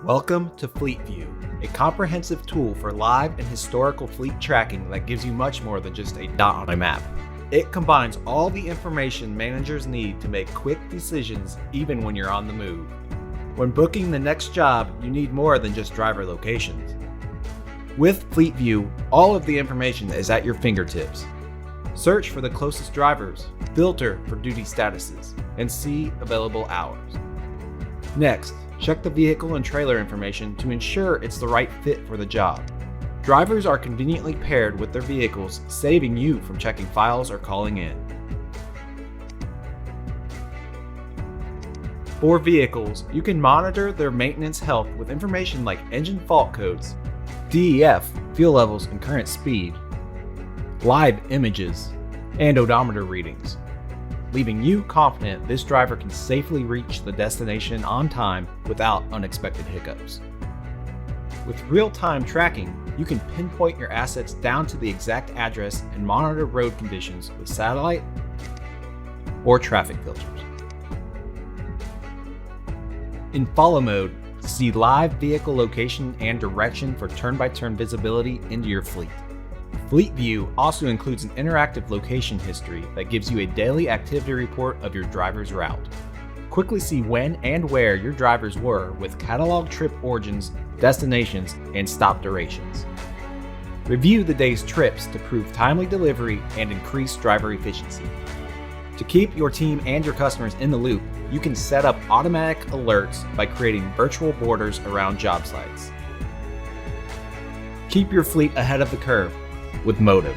Welcome to Fleet View, a comprehensive tool for live and historical fleet tracking that gives you much more than just a dot on a map. It combines all the information managers need to make quick decisions even when you're on the move. When booking the next job, you need more than just driver locations. With Fleet View, all of the information is at your fingertips. Search for the closest drivers, filter for duty statuses, and see available hours. Next, check the vehicle and trailer information to ensure it's the right fit for the job. Drivers are conveniently paired with their vehicles, saving you from checking files or calling in. For vehicles, you can monitor their maintenance health with information like engine fault codes, DEF, fuel levels and current speed, live images, and odometer readings, leaving you confident this driver can safely reach the destination on time without unexpected hiccups. With real-time tracking, you can pinpoint your assets down to the exact address and monitor road conditions with satellite or traffic filters. In follow mode, see live vehicle location and direction for turn-by-turn visibility into your fleet. Fleet View also includes an interactive location history that gives you a daily activity report of your driver's route. Quickly see when and where your drivers were with catalog trip origins, destinations, and stop durations. Review the day's trips to prove timely delivery and increase driver efficiency. To keep your team and your customers in the loop, you can set up automatic alerts by creating virtual borders around job sites. Keep your fleet ahead of the curve with Motive.